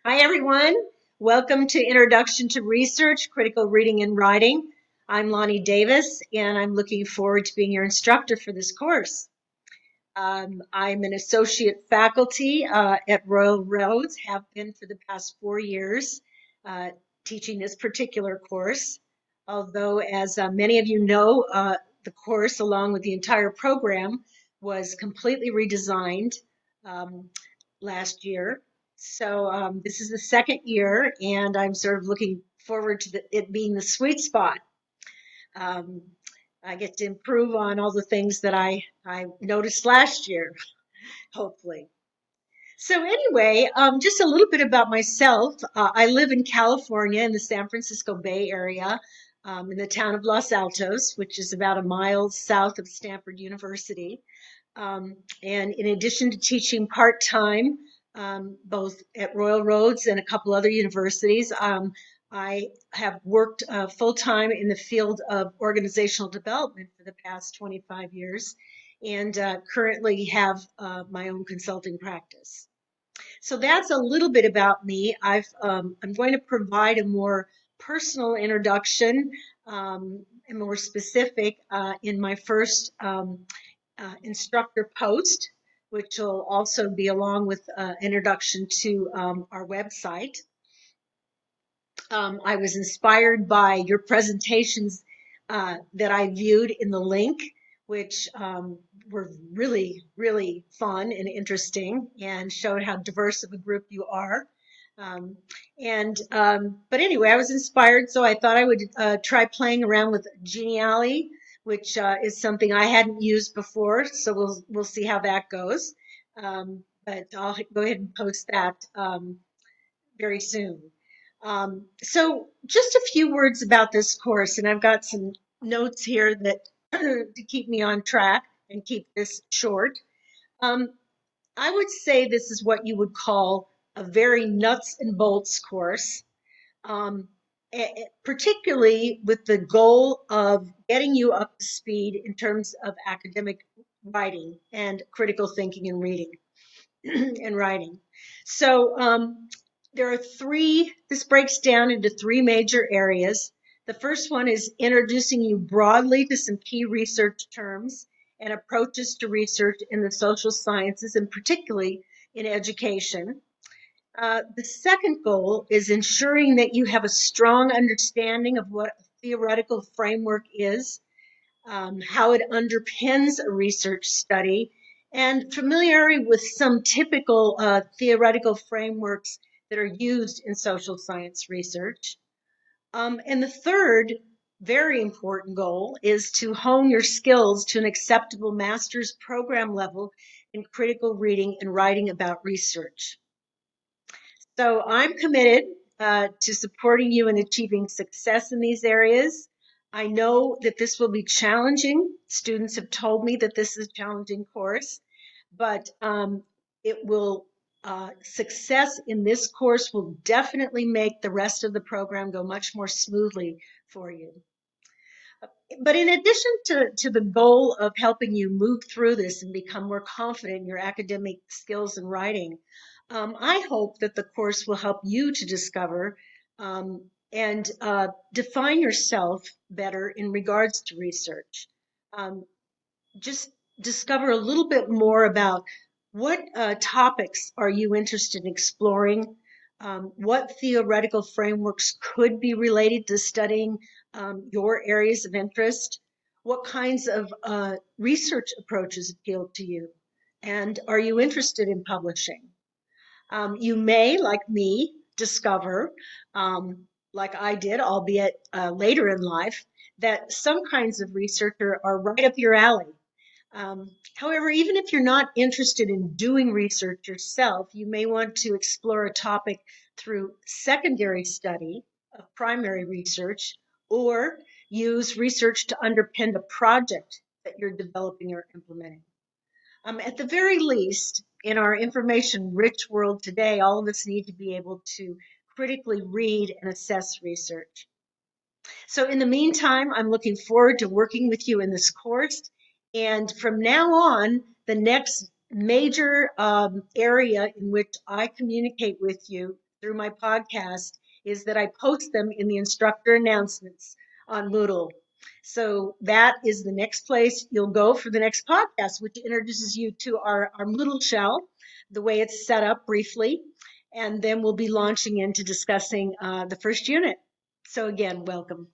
Hi, everyone. Welcome to Introduction to Research, Critical Reading and Writing. I'm Lonnie Davis, and I'm looking forward to being your instructor for this course. I'm an associate faculty at Royal Roads, have been for the past 4 years, uh, teaching this particular course. Although, as many of you know, the course, along with the entire program, was completely redesigned um, last year. So this is the second year, and I'm sort of looking forward to it being the sweet spot. Um, I get to improve on all the things that I noticed last year, hopefully. So anyway, just a little bit about myself. I live in California in the San Francisco Bay Area, in the town of Los Altos, which is about a mile south of Stanford University. And in addition to teaching part-time, both at Royal Roads and a couple other universities, I have worked full-time in the field of organizational development for the past 25 years and currently have my own consulting practice. So that's a little bit about me. I'm going to provide a more personal introduction and more specific in my first instructor post, which will also be along with introduction to our website. I was inspired by your presentations that I viewed in the link, which were really, really fun and interesting and showed how diverse of a group you are. Um, but anyway, I was inspired, so I thought I would try playing around with Genially, which is something I hadn't used before. So we'll see how that goes. But I'll go ahead and post that very soon. So just a few words about this course, and I've got some notes here that to keep me on track and keep this short. Um, I would say this is what you would call a very nuts and bolts course, um, particularly with the goal of getting you up to speed in terms of academic writing and critical thinking and reading and writing. So there are this breaks down into three major areas. The first one is introducing you broadly to some key research terms and approaches to research in the social sciences, and particularly in education. The second goal is ensuring that you have a strong understanding of what a theoretical framework is, how it underpins a research study, and familiarity with some typical theoretical frameworks that are used in social science research. And the third very important goal is to hone your skills to an acceptable master's program level in critical reading and writing about research. So I'm committed to supporting you in achieving success in these areas. I know that this will be challenging. Students have told me that this is a challenging course, but it will success in this course will definitely make the rest of the program go much more smoothly for you. But in addition to the goal of helping you move through this and become more confident in your academic skills and writing, I hope that the course will help you to discover and define yourself better in regards to research. Just discover a little bit more about what topics are you interested in exploring, what theoretical frameworks could be related to studying your areas of interest, what kinds of research approaches appeal to you, and are you interested in publishing? You may, like me, discover, like I did, albeit later in life, that some kinds of research are right up your alley. However, even if you're not interested in doing research yourself, you may want to explore a topic through secondary study of primary research or use research to underpin a project that you're developing or implementing. At the very least, in our information rich world today, all of us need to be able to critically read and assess research. So in the meantime, I'm looking forward to working with you in this course. And from now on, the next major area in which I communicate with you through my podcast is that I post them in the instructor announcements on Moodle. So that is the next place you'll go for the next podcast, which introduces you to our Moodle shell, the way it's set up briefly. And then we'll be launching into discussing the first unit. So again, welcome.